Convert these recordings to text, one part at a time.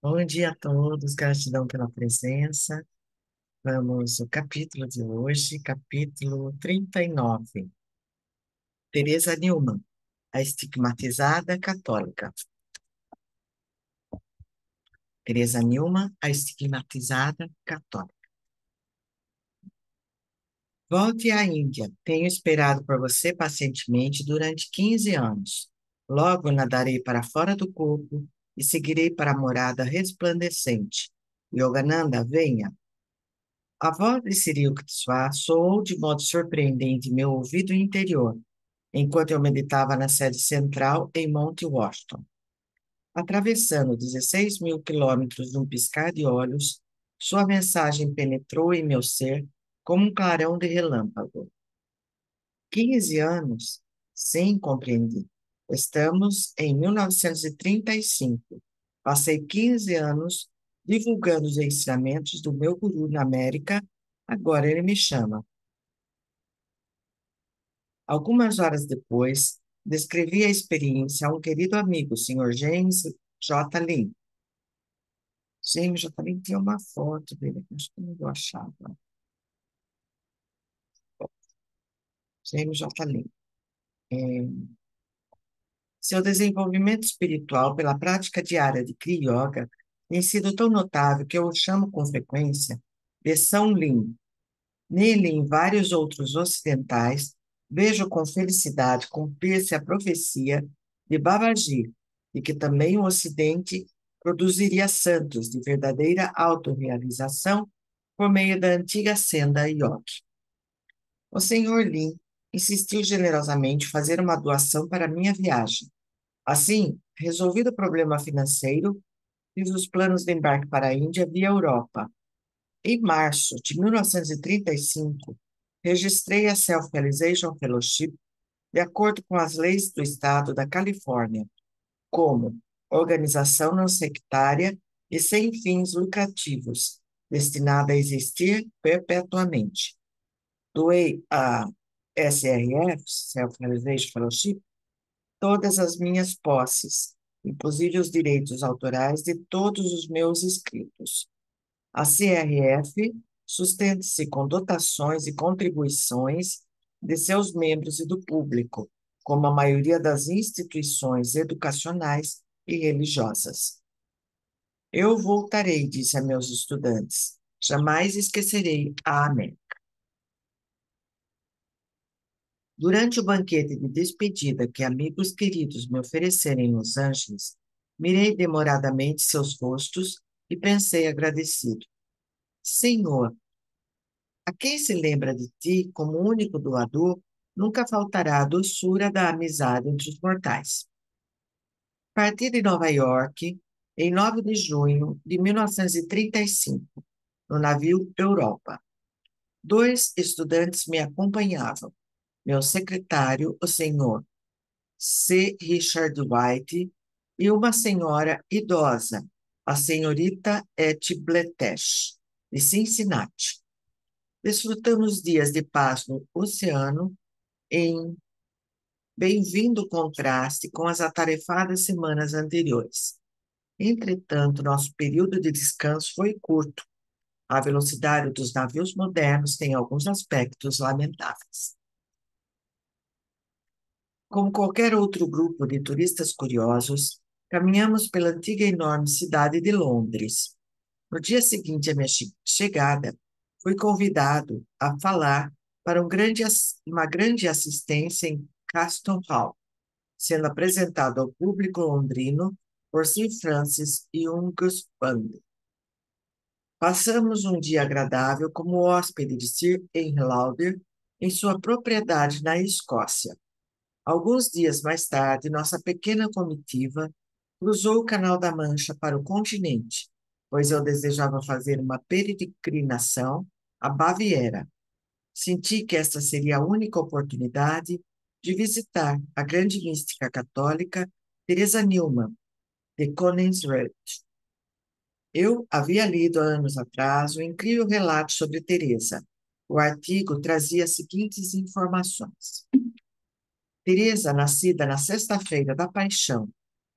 Bom dia a todos, gratidão pela presença. Vamos ao capítulo de hoje, capítulo 39. Teresa Newman, a estigmatizada católica. Teresa Newman, a estigmatizada católica. Volte à Índia. Tenho esperado por você pacientemente durante 15 anos. Logo nadarei para fora do corpo e seguirei para a morada resplandecente. Yogananda, venha. A voz de Cyril Kutswa soou de modo surpreendente em meu ouvido interior, enquanto eu meditava na sede central em Monte Washington. Atravessando 16 mil quilômetros num piscar de olhos, sua mensagem penetrou em meu ser como um clarão de relâmpago. 15 anos? Sim, compreendi. Estamos em 1935. Passei 15 anos divulgando os ensinamentos do meu guru na América. Agora ele me chama. Algumas horas depois, descrevi a experiência a um querido amigo, Sr. James J. Lin. James J. Lin tinha uma foto dele, acho que eu não vou achar agora. James J. Lin. Seu desenvolvimento espiritual pela prática diária de Kriya Yoga tem sido tão notável que eu o chamo com frequência de São Lin. Nele e em vários outros ocidentais, vejo com felicidade cumprir-se a profecia de Babaji, de que também o Ocidente produziria santos de verdadeira autorrealização por meio da antiga senda yogi. O Senhor Lin insistiu generosamente em fazer uma doação para minha viagem. Assim, resolvido o problema financeiro, fiz os planos de embarque para a Índia via Europa. Em março de 1935, registrei a Self-Realization Fellowship de acordo com as leis do estado da Califórnia, como organização não sectária e sem fins lucrativos, destinada a existir perpetuamente. Doei a SRF, Self-Realization Fellowship, todas as minhas posses, inclusive os direitos autorais de todos os meus escritos. A CRF sustenta-se com dotações e contribuições de seus membros e do público, como a maioria das instituições educacionais e religiosas. Eu voltarei, disse a meus estudantes. Jamais esquecerei a América. Durante o banquete de despedida que amigos queridos me ofereceram em Los Angeles, mirei demoradamente seus rostos e pensei agradecido. Senhor, a quem se lembra de ti como único doador, nunca faltará a doçura da amizade entre os mortais. Parti de Nova York em 9 de junho de 1935, no navio Europa. 2 estudantes me acompanhavam. Meu secretário, o senhor C. Richard White, e uma senhora idosa, a senhorita Etty Bletesh, de Cincinnati. Desfrutamos dias de paz no oceano em bem-vindo contraste com as atarefadas semanas anteriores. Entretanto, nosso período de descanso foi curto. A velocidade dos navios modernos tem alguns aspectos lamentáveis. Como qualquer outro grupo de turistas curiosos, caminhamos pela antiga e enorme cidade de Londres. No dia seguinte à minha chegada, fui convidado a falar para uma grande assistência em Castle Hall, sendo apresentado ao público londrino por Sir Francis e Angus Bund. Passamos um dia agradável como hóspede de Sir Henry Lauder em sua propriedade na Escócia. Alguns dias mais tarde, nossa pequena comitiva cruzou o Canal da Mancha para o continente, pois eu desejava fazer uma peregrinação à Baviera. Senti que esta seria a única oportunidade de visitar a grande mística católica Teresa Newman, de Königsberg. Eu havia lido há anos atrás um incrível relato sobre Teresa. O artigo trazia as seguintes informações. Teresa, nascida na Sexta-feira da Paixão,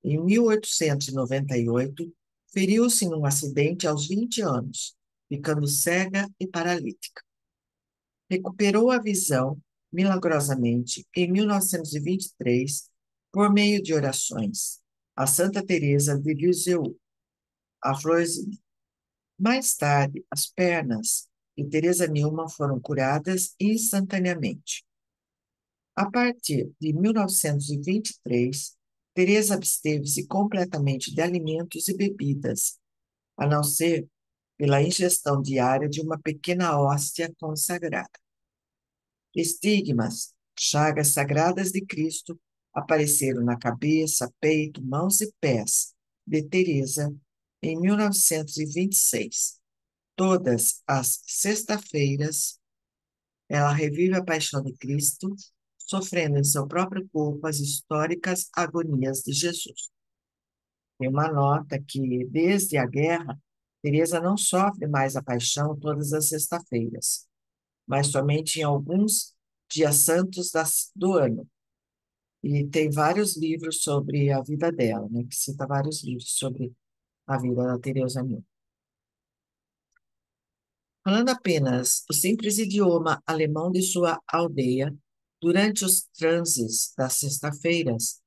em 1898, Feriu-se num acidente aos 20 anos, ficando cega e paralítica. Recuperou a visão, milagrosamente, em 1923, por meio de orações, a Santa Teresa de Lisieux, a flores. Mais tarde, as pernas de Teresa Newman foram curadas instantaneamente. A partir de 1923, Teresa absteve-se completamente de alimentos e bebidas, a não ser pela ingestão diária de uma pequena hóstia consagrada. Estigmas, chagas sagradas de Cristo, apareceram na cabeça, peito, mãos e pés de Teresa em 1926. Todas as sextas-feiras, ela revive a paixão de Cristo, sofrendo em seu próprio corpo as históricas agonias de Jesus. Tem uma nota que, desde a guerra, Teresa não sofre mais a paixão todas as sextas-feiras, mas somente em alguns dias santos do ano. E tem vários livros sobre a vida dela, né, que cita vários livros sobre a vida da Teresa Newman. Falando apenas o simples idioma alemão de sua aldeia, durante os transes das sexta-feiras,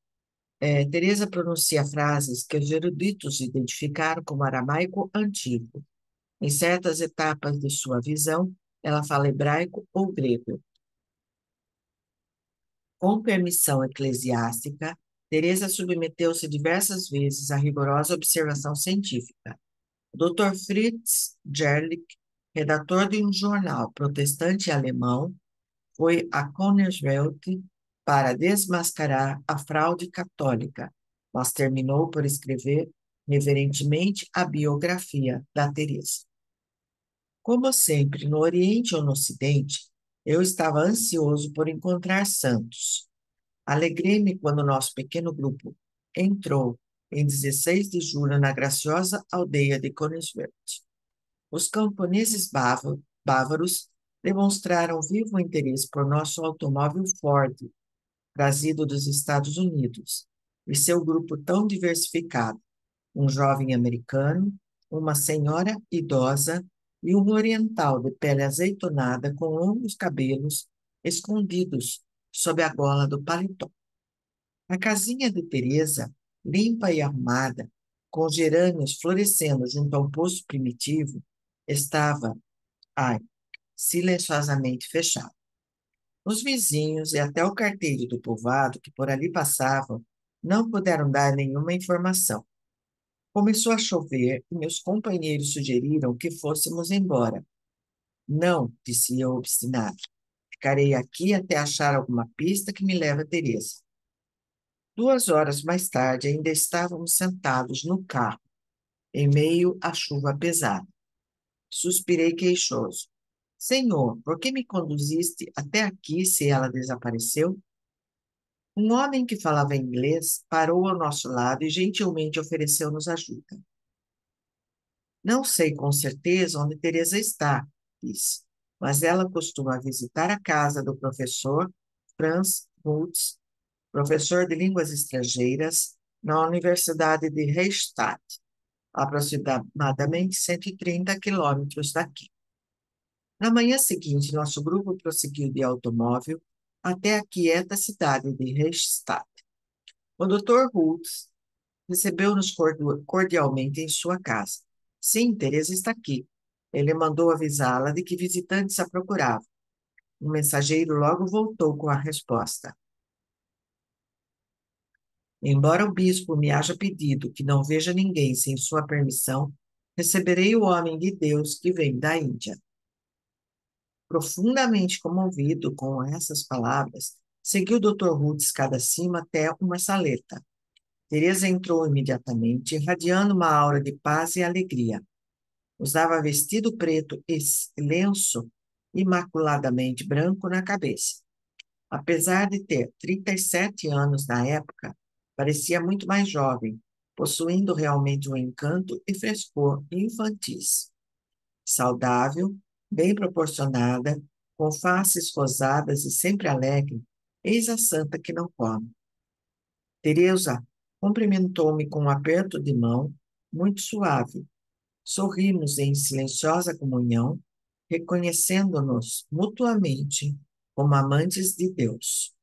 Teresa pronuncia frases que os eruditos identificaram como aramaico antigo. Em certas etapas de sua visão, ela fala hebraico ou grego. Com permissão eclesiástica, Teresa submeteu-se diversas vezes à rigorosa observação científica. O Dr. Fritz Gerlich, redator de um jornal protestante alemão, foi a Königswelt para desmascarar a fraude católica, mas terminou por escrever reverentemente a biografia da Teresa. Como sempre, no Oriente ou no Ocidente, eu estava ansioso por encontrar santos. Alegrei-me quando nosso pequeno grupo entrou em 16 de julho na graciosa aldeia de Königswert. Os camponeses bávaros demonstraram vivo interesse por nosso automóvel Ford, trazido dos Estados Unidos, e seu grupo tão diversificado, um jovem americano, uma senhora idosa e um oriental de pele azeitonada com longos cabelos escondidos sob a gola do paletó. A casinha de Teresa, limpa e arrumada, com gerânios florescendo junto ao poço primitivo, estava, ai, silenciosamente fechada. Os vizinhos e até o carteiro do povoado que por ali passavam não puderam dar nenhuma informação. Começou a chover e meus companheiros sugeriram que fôssemos embora. Não, disse eu obstinado. Ficarei aqui até achar alguma pista que me leve a Teresa. 2 horas mais tarde, ainda estávamos sentados no carro, em meio à chuva pesada. Suspirei queixoso. Senhor, por que me conduziste até aqui se ela desapareceu? Um homem que falava inglês parou ao nosso lado e gentilmente ofereceu-nos ajuda. Não sei com certeza onde Teresa está, disse, mas ela costuma visitar a casa do professor Franz Hutz, professor de línguas estrangeiras, na Universidade de Reichstadt, aproximadamente 130 quilômetros daqui. Na manhã seguinte, nosso grupo prosseguiu de automóvel até a quieta cidade de Reichstadt. O Dr. Hutz recebeu-nos cordialmente em sua casa. Sim, Teresa está aqui. Ele mandou avisá-la de que visitantes a procuravam. O mensageiro logo voltou com a resposta. Embora o bispo me haja pedido que não veja ninguém sem sua permissão, receberei o homem de Deus que vem da Índia. Profundamente comovido com essas palavras, seguiu o Dr. Ruth escada acima até uma saleta. Teresa entrou imediatamente, irradiando uma aura de paz e alegria. Usava vestido preto e lenço imaculadamente branco na cabeça. Apesar de ter 37 anos na época, parecia muito mais jovem, possuindo realmente um encanto e frescor infantis. Saudável, bem proporcionada, com faces rosadas e sempre alegre, eis a santa que não come. Teresa cumprimentou-me com um aperto de mão, muito suave. Sorrimos em silenciosa comunhão, reconhecendo-nos mutuamente como amantes de Deus.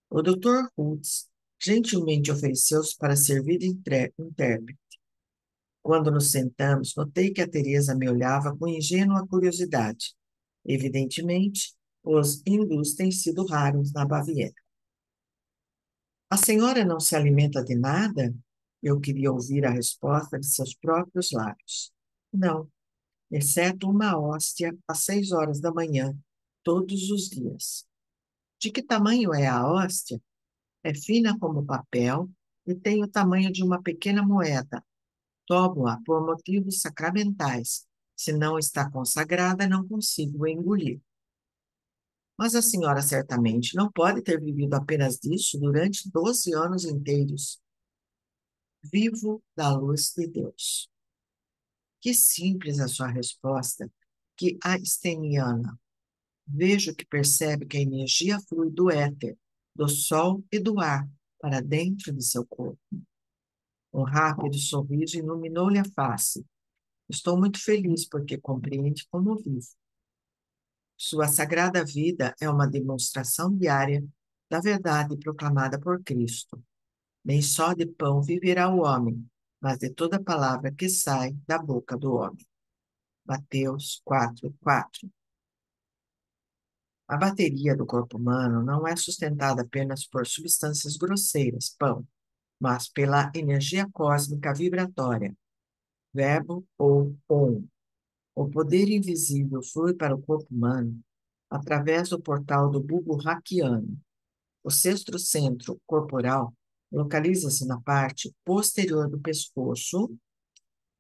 O Dr. Hoods gentilmente ofereceu-se para servir de intérprete. Quando nos sentamos, notei que a Teresa me olhava com ingênua curiosidade. Evidentemente, os hindus têm sido raros na Baviera. A senhora não se alimenta de nada? Eu queria ouvir a resposta de seus próprios lábios. Não, exceto uma hóstia às 6 horas da manhã, todos os dias. De que tamanho é a hóstia? É fina como papel e tem o tamanho de uma pequena moeda. Tomo-a por motivos sacramentais. Se não está consagrada, não consigo engolir. Mas a senhora certamente não pode ter vivido apenas disso durante 12 anos inteiros. Vivo da luz de Deus. Que simples a sua resposta, que einsteiniana. Vejo que percebe que a energia flui do éter, do sol e do ar para dentro de seu corpo. Um rápido sorriso iluminou-lhe a face. Estou muito feliz porque compreende como vivo. Sua sagrada vida é uma demonstração diária da verdade proclamada por Cristo. Nem só de pão viverá o homem, mas de toda palavra que sai da boca do homem. Mateus 4:4. A bateria do corpo humano não é sustentada apenas por substâncias grosseiras, pão, mas pela energia cósmica vibratória, verbo ou on. O poder invisível flui para o corpo humano através do portal do bulbo raquiano. O sexto centro corporal localiza-se na parte posterior do pescoço,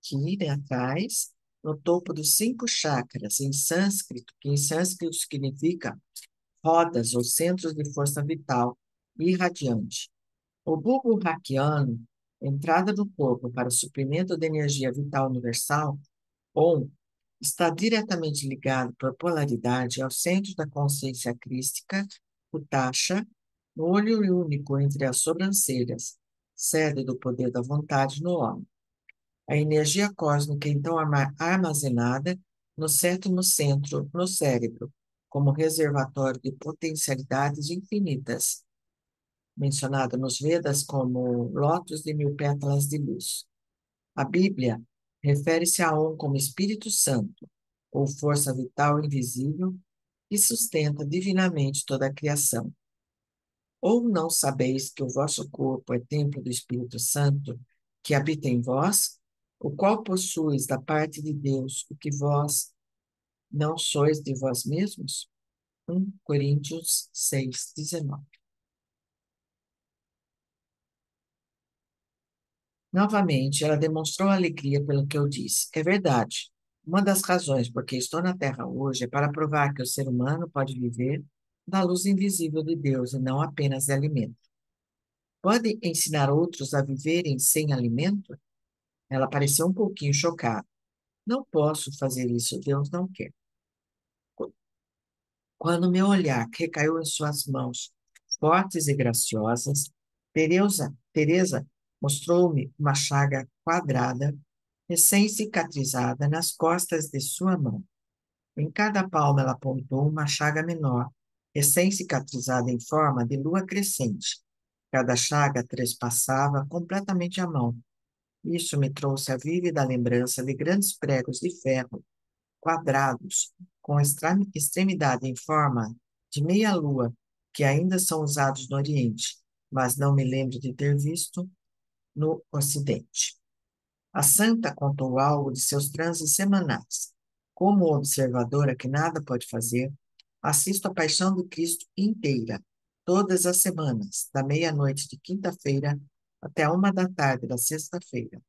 que atrás, no topo dos 5 chakras, que em sânscrito significa rodas ou centros de força vital irradiante. O bulbo raquiano, entrada do corpo para o suprimento de energia vital universal, ou está diretamente ligado por polaridade ao centro da consciência crística, o taxa, no olho único entre as sobrancelhas, sede do poder da vontade no homem. A energia cósmica, então, armazenada no sétimo centro, no cérebro, como reservatório de potencialidades infinitas, mencionado nos Vedas como lótus de 1000 pétalas de luz. A Bíblia refere-se a Um como Espírito Santo, ou força vital invisível, que sustenta divinamente toda a criação. Ou não sabeis que o vosso corpo é templo do Espírito Santo, que habita em vós, o qual possuis da parte de Deus, o que vós não sois de vós mesmos? 1 Coríntios 6:19. Novamente, ela demonstrou alegria pelo que eu disse. É verdade. Uma das razões por que estou na Terra hoje é para provar que o ser humano pode viver da luz invisível de Deus e não apenas de alimento. Pode ensinar outros a viverem sem alimento? Ela pareceu um pouquinho chocada. Não posso fazer isso, Deus não quer. Quando meu olhar recaiu em suas mãos fortes e graciosas, Teresa mostrou-me uma chaga quadrada, recém-cicatrizada nas costas de sua mão. Em cada palma ela apontou uma chaga menor, recém-cicatrizada em forma de lua crescente. Cada chaga trespassava completamente a mão. Isso me trouxe a vívida lembrança de grandes pregos de ferro, quadrados, com extremidade em forma de meia-lua, que ainda são usados no Oriente, mas não me lembro de ter visto no Ocidente. A santa contou algo de seus transes semanais. Como observadora que nada pode fazer, assisto a Paixão de Cristo inteira, todas as semanas, da meia-noite de quinta-feira até a 1 da tarde da sexta-feira.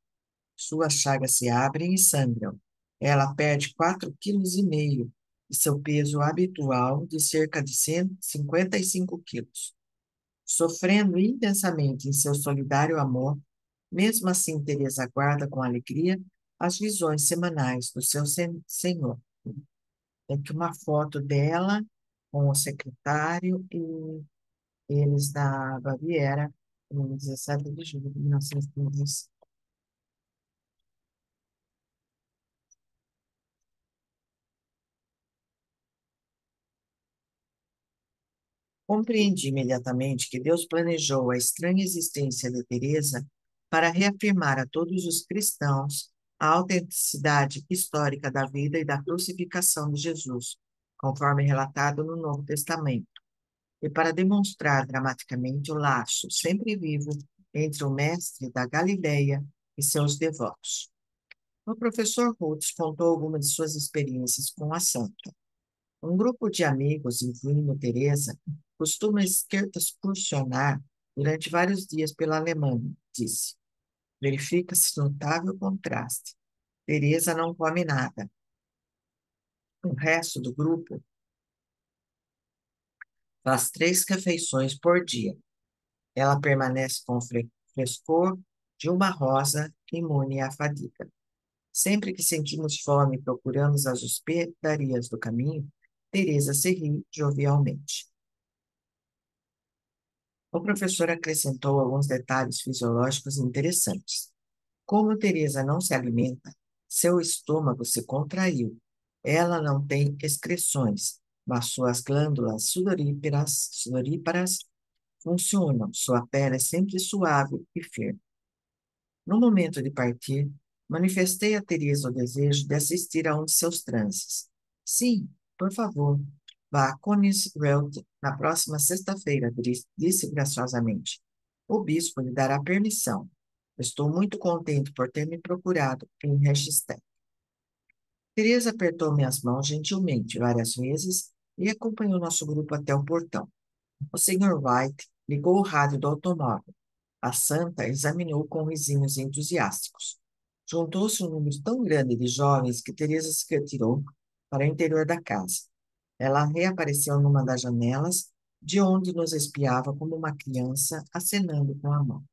Suas chagas se abrem e sangram. Ela perde 4,5 kg de seu peso habitual de cerca de 155 quilos. Sofrendo intensamente em seu solidário amor, mesmo assim Teresa aguarda com alegria as visões semanais do seu Senhor. Tem aqui uma foto dela com o secretário e eles da Baviera, no 17 de julho de 1935. Compreendi imediatamente que Deus planejou a estranha existência de Teresa para reafirmar a todos os cristãos a autenticidade histórica da vida e da crucificação de Jesus, conforme relatado no Novo Testamento, e para demonstrar dramaticamente o laço sempre vivo entre o mestre da Galileia e seus devotos. O professor Rhodes contou algumas de suas experiências com a santa. Um grupo de amigos, incluindo Teresa, costuma excursionar durante vários dias pela Alemanha, disse. Verifica-se notável contraste. Teresa não come nada. O resto do grupo faz 3 refeições por dia. Ela permanece com o frescor de uma rosa imune à fadiga. Sempre que sentimos fome e procuramos as hospedarias do caminho, Teresa se ri jovialmente. O professor acrescentou alguns detalhes fisiológicos interessantes. Como Teresa não se alimenta, seu estômago se contraiu. Ela não tem excreções, mas suas glândulas sudoríparas funcionam. Sua pele é sempre suave e firme. No momento de partir, manifestei a Teresa o desejo de assistir a um de seus transes. Sim, por favor, vá a Königswald na próxima sexta-feira, disse graciosamente. O bispo lhe dará permissão. Estou muito contente por ter me procurado em Rechstein. Teresa apertou minhas mãos gentilmente várias vezes e acompanhou nosso grupo até o portão. O Sr. White ligou o rádio do automóvel. A santa examinou com risinhos entusiásticos. Juntou-se um número tão grande de jovens que Teresa se retirou para o interior da casa. Ela reapareceu numa das janelas, de onde nos espiava como uma criança, acenando com a mão.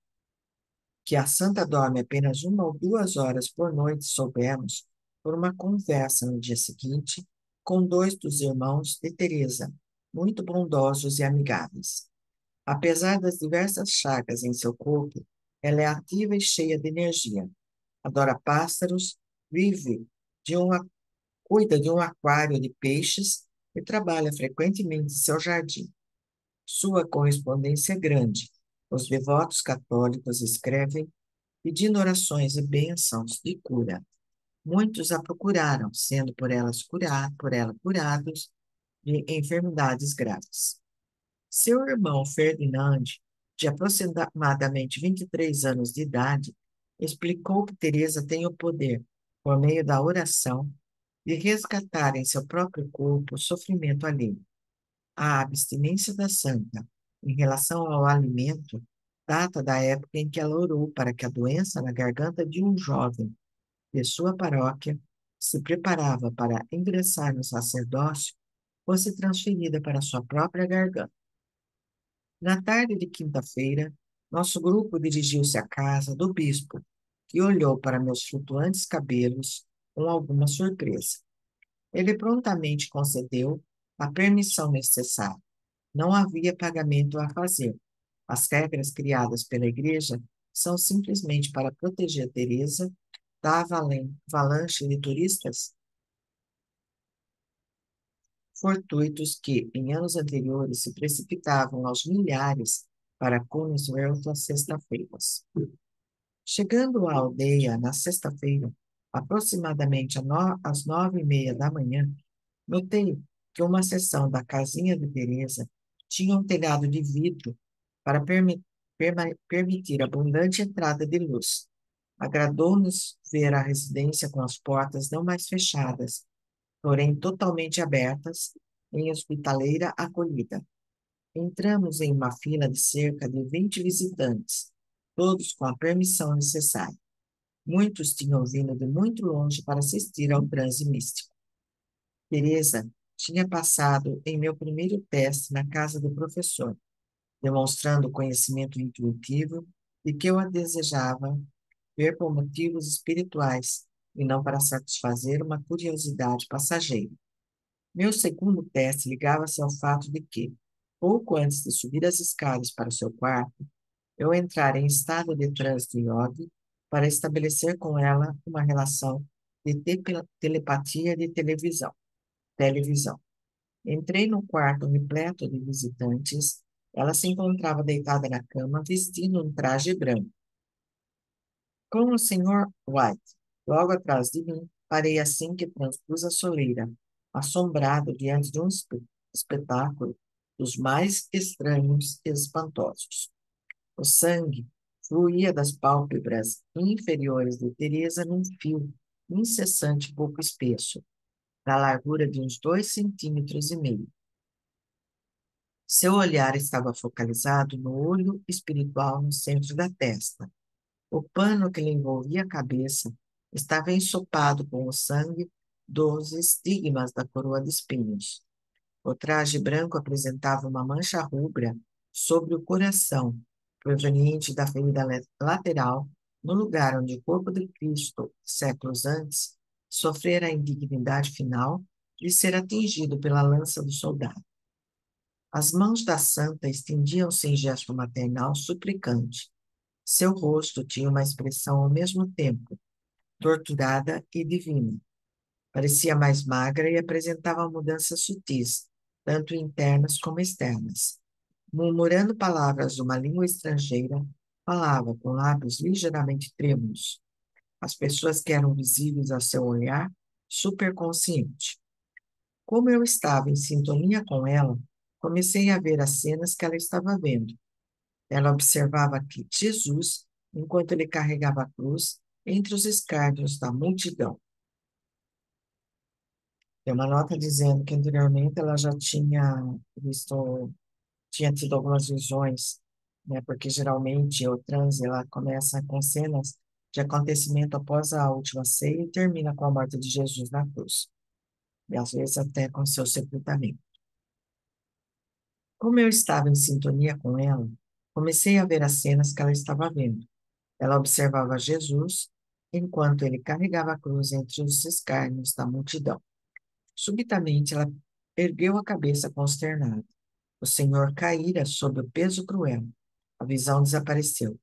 Que a santa dorme apenas 1 ou 2 horas por noite, soubemos, por uma conversa no dia seguinte, com 2 dos irmãos de Teresa, muito bondosos e amigáveis. Apesar das diversas chagas em seu corpo, ela é ativa e cheia de energia. Adora pássaros, vive de uma, cuida de um aquário de peixes e trabalha frequentemente em seu jardim. Sua correspondência é grande. Os devotos católicos escrevem pedindo orações e bênçãos de cura. Muitos a procuraram, sendo por ela curados de enfermidades graves. Seu irmão Ferdinand, de aproximadamente 23 anos de idade, explicou que Teresa tem o poder, por meio da oração, de resgatar em seu próprio corpo o sofrimento alheio. A abstinência da santa em relação ao alimento data da época em que ela orou para que a doença na garganta de um jovem de sua paróquia, que se preparava para ingressar no sacerdócio, fosse transferida para sua própria garganta. Na tarde de quinta-feira, nosso grupo dirigiu-se à casa do bispo, que olhou para meus flutuantes cabelos com alguma surpresa. Ele prontamente concedeu a permissão necessária. Não havia pagamento a fazer. As regras criadas pela igreja são simplesmente para proteger Teresa da avalanche de turistas fortuitos que, em anos anteriores, se precipitavam aos milhares para Königswerd às sexta-feiras. Chegando à aldeia na sexta-feira, aproximadamente às 9h30 da manhã, notei que uma seção da casinha de Teresa tinha um telhado de vidro para permitir abundante entrada de luz. Agradou-nos ver a residência com as portas não mais fechadas, porém totalmente abertas, em hospitaleira acolhida. Entramos em uma fila de cerca de 20 visitantes, todos com a permissão necessária. Muitos tinham vindo de muito longe para assistir ao transe místico. Teresa tinha passado em meu primeiro teste na casa do professor, demonstrando o conhecimento intuitivo de que eu a desejava ver por motivos espirituais e não para satisfazer uma curiosidade passageira. Meu segundo teste ligava-se ao fato de que, pouco antes de subir as escadas para o seu quarto, eu entrara em estado de transe de yoga para estabelecer com ela uma relação de telepatia de televisão. Entrei no quarto repleto de visitantes. Ela se encontrava deitada na cama, vestindo um traje branco. Com o Sr. White, logo atrás de mim, parei assim que transpus a soleira, assombrado diante de um espetáculo dos mais estranhos e espantosos. O sangue fluía das pálpebras inferiores de Teresa num fio incessante pouco espesso, da largura de uns 2,5 centímetros. Seu olhar estava focalizado no olho espiritual no centro da testa. O pano que lhe envolvia a cabeça estava ensopado com o sangue dos estigmas da coroa de espinhos. O traje branco apresentava uma mancha rubra sobre o coração, proveniente da ferida lateral, no lugar onde o corpo de Cristo, séculos antes, sofrera a indignidade final de ser atingido pela lança do soldado. As mãos da santa estendiam-se em gesto maternal suplicante. Seu rosto tinha uma expressão ao mesmo tempo torturada e divina. Parecia mais magra e apresentava mudanças sutis, tanto internas como externas. Murmurando palavras de uma língua estrangeira, falava com lábios ligeiramente trêmulos. As pessoas que eram visíveis a seu olhar, superconsciente. Como eu estava em sintonia com ela, comecei a ver as cenas que ela estava vendo. Ela observava que Jesus, enquanto ele carregava a cruz, entre os escárnios da multidão. Tem uma nota dizendo que anteriormente ela já tinha tido algumas visões, né? Porque geralmente o transe ela começa com cenas de acontecimento após a última ceia e termina com a morte de Jesus na cruz, e às vezes até com seu sepultamento. Como eu estava em sintonia com ela, comecei a ver as cenas que ela estava vendo. Ela observava Jesus enquanto ele carregava a cruz entre os escárnios da multidão. Subitamente, ela ergueu a cabeça consternada. O Senhor caíra sob o peso cruel. A visão desapareceu.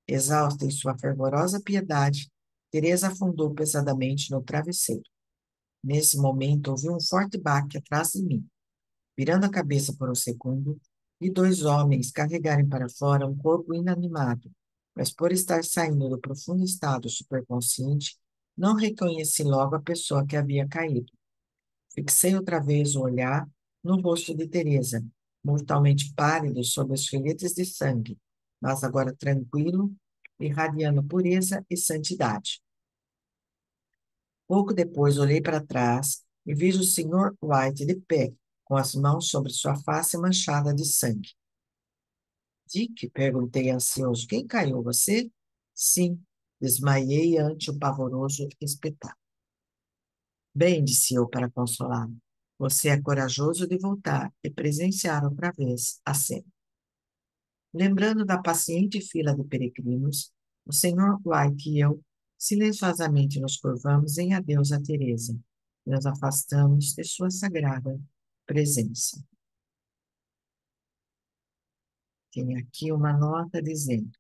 Exausta em sua fervorosa piedade, Teresa afundou pesadamente no travesseiro. Nesse momento, ouvi um forte baque atrás de mim. Virando a cabeça por um segundo, vi dois homens carregarem para fora um corpo inanimado, mas por estar saindo do profundo estado superconsciente, não reconheci logo a pessoa que havia caído. Fixei outra vez o olhar no rosto de Teresa, mortalmente pálido sob os filetes de sangue, mas agora tranquilo, irradiando pureza e santidade. Pouco depois olhei para trás e vi o Sr. White de pé, com as mãos sobre sua face manchada de sangue. Dick, perguntei ansioso, quem caiu, você? Sim, desmaiei ante o pavoroso espetáculo. Bem, disse eu para consolá-lo, você é corajoso de voltar e presenciar outra vez a cena. Lembrando da paciente fila de peregrinos, o Sr. White e eu silenciosamente nos curvamos em adeus a Teresa e nos afastamos de sua sagrada presença. Tem aqui uma nota dizendo: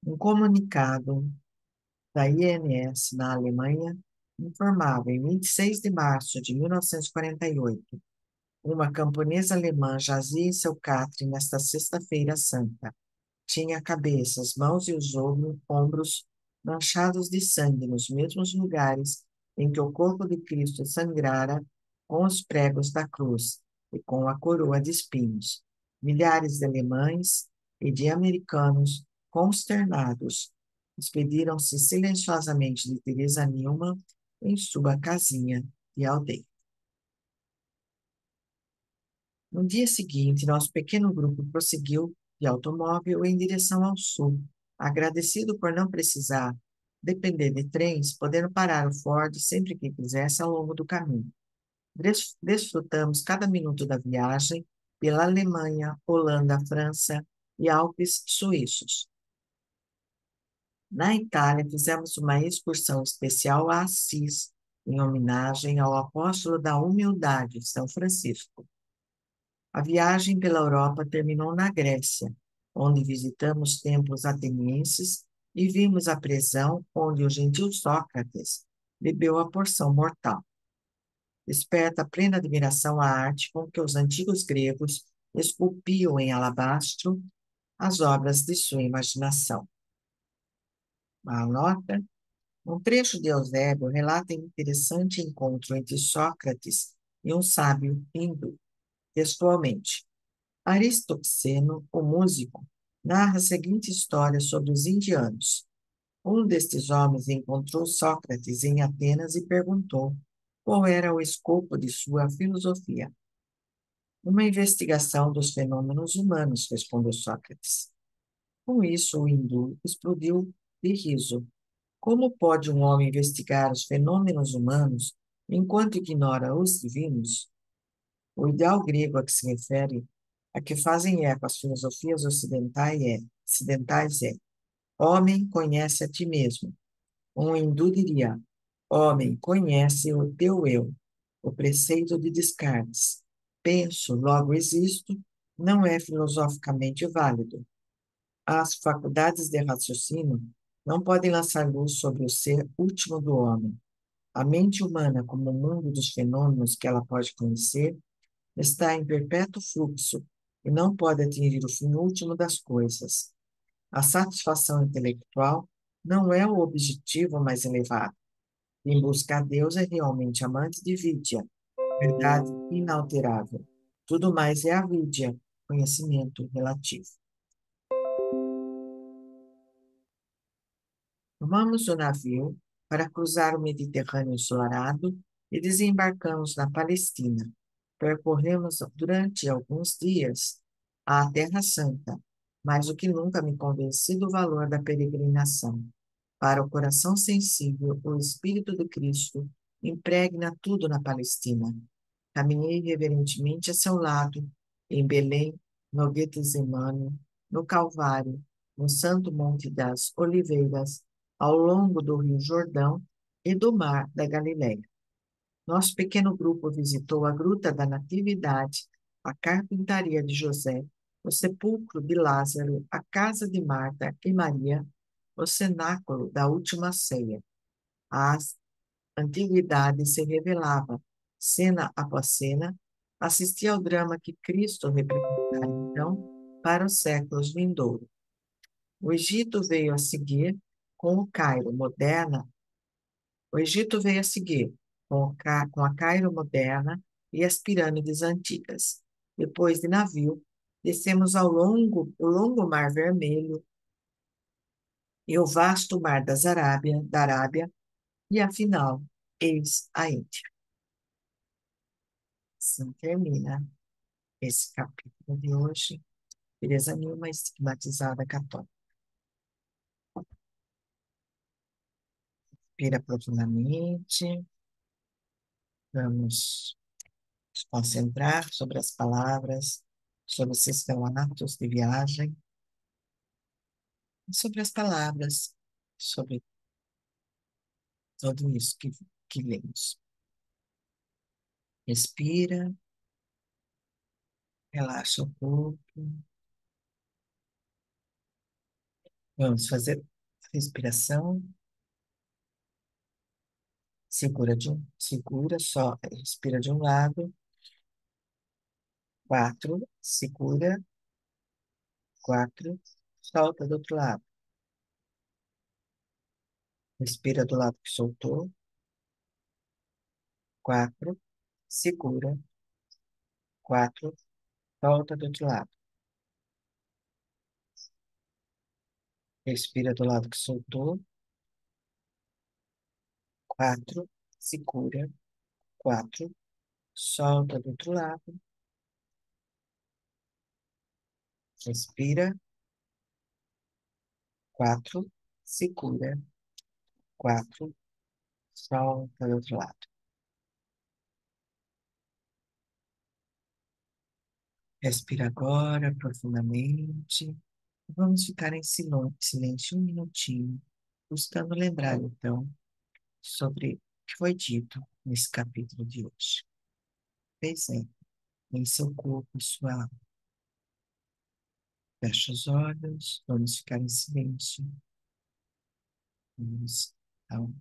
um comunicado da INS na Alemanha informava em 26 de março de 1948, uma camponesa alemã jazia em seu catre nesta sexta-feira santa. Tinha a cabeça, as mãos e os ombros manchados de sangue nos mesmos lugares em que o corpo de Cristo sangrara com os pregos da cruz e com a coroa de espinhos. Milhares de alemães e de americanos, consternados, despediram-se silenciosamente de Teresa Neumann em sua casinha de aldeia. No dia seguinte, nosso pequeno grupo prosseguiu de automóvel em direção ao sul, agradecido por não precisar depender de trens, podendo parar o Ford sempre que quisesse ao longo do caminho. Desfrutamos cada minuto da viagem pela Alemanha, Holanda, França e Alpes suíços. Na Itália, fizemos uma excursão especial a Assis, em homenagem ao apóstolo da humildade, São Francisco. A viagem pela Europa terminou na Grécia, onde visitamos templos atenienses e vimos a prisão onde o gentil Sócrates bebeu a porção mortal. desperta plena admiração a arte com que os antigos gregos esculpiam em alabastro as obras de sua imaginação. Uma nota: um trecho de Eusébio relata um interessante encontro entre Sócrates e um sábio hindu. Textualmente, Aristoxeno, o músico, narra a seguinte história sobre os indianos. Um destes homens encontrou Sócrates em Atenas e perguntou qual era o escopo de sua filosofia. Uma investigação dos fenômenos humanos, respondeu Sócrates. Com isso, o hindu explodiu de riso. Como pode um homem investigar os fenômenos humanos enquanto ignora os divinos? O ideal grego a que se refere, a que fazem eco as filosofias ocidentais é: homem, conhece a ti mesmo. Um hindu diria: homem, conhece o teu eu. O preceito de Descartes: penso, logo existo, não é filosoficamente válido. As faculdades de raciocínio não podem lançar luz sobre o ser último do homem. A mente humana, como o mundo dos fenômenos que ela pode conhecer, está em perpétuo fluxo e não pode atingir o fim último das coisas. A satisfação intelectual não é o objetivo mais elevado. Quem busca a Deus é realmente amante de vidya, verdade inalterável. Tudo mais é avidya, conhecimento relativo. Tomamos o navio para cruzar o Mediterrâneo ensolarado e desembarcamos na Palestina. Percorremos durante alguns dias a Terra Santa, mas o que nunca me convenci do valor da peregrinação. Para o coração sensível, o Espírito de Cristo impregna tudo na Palestina. Caminhei reverentemente a seu lado, em Belém, no Getsemane, no Calvário, no Santo Monte das Oliveiras, ao longo do Rio Jordão e do Mar da Galileia. Nosso pequeno grupo visitou a Gruta da Natividade, a carpintaria de José, o sepulcro de Lázaro, a casa de Marta e Maria, o cenáculo da última ceia. A antiguidade se revelava, cena após cena, assistia ao drama que Cristo representará então para os séculos vindouros. O Egito veio a seguir com o Cairo moderna. O Egito veio a seguir com a Cairo moderna e as pirâmides antigas. Depois de navio, descemos o longo Mar Vermelho e o vasto Mar da Arábia, e afinal, eis a Índia. Assim termina esse capítulo de hoje. Teresa Nilma, estigmatizada católica. Respira profundamente. Vamos nos concentrar sobre as palavras, sobre esses relatos de viagem, sobre as palavras, sobre tudo isso que lemos. Respira, relaxa o corpo. Vamos fazer a respiração. Segura só, respira de um lado. 4, segura. 4, solta do outro lado. Respira do lado que soltou. 4, segura. 4, solta do outro lado. Respira do lado que soltou. 4, segura. 4, solta do outro lado. Respira. 4, segura. 4, solta do outro lado. Respira agora profundamente. Vamos ficar em silêncio um minutinho, buscando lembrar, então, sobre o que foi dito nesse capítulo de hoje. Pois é, em seu corpo e sua alma. Feche os olhos, vamos ficar em silêncio. Vamos, então,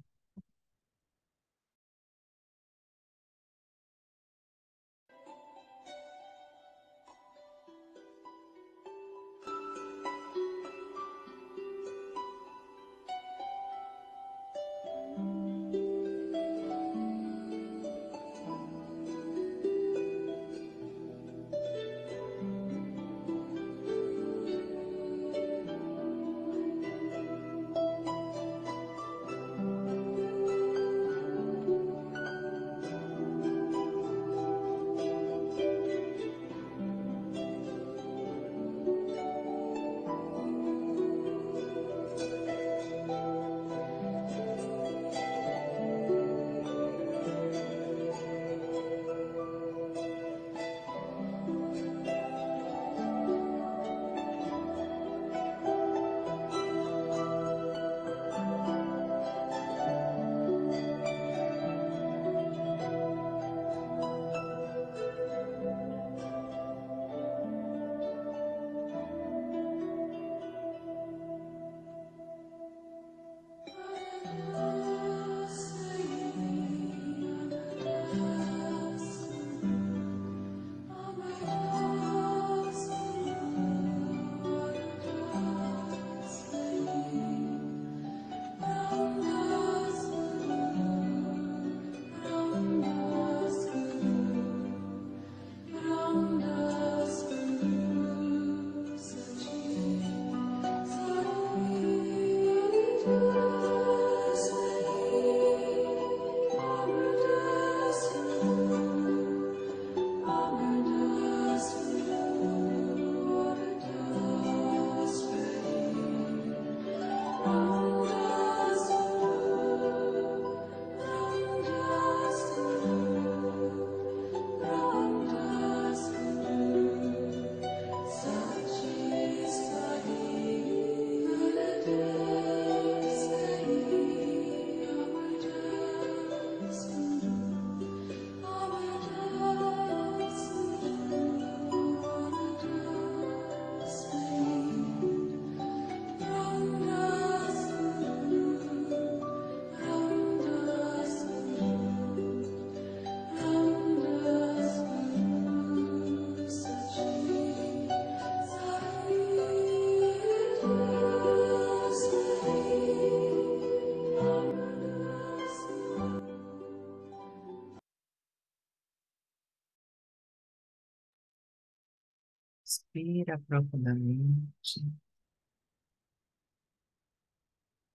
Inspira profundamente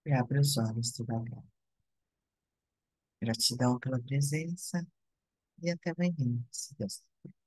e abre os olhos devagar. Gratidão pela presença e até amanhã, se Deus quiser.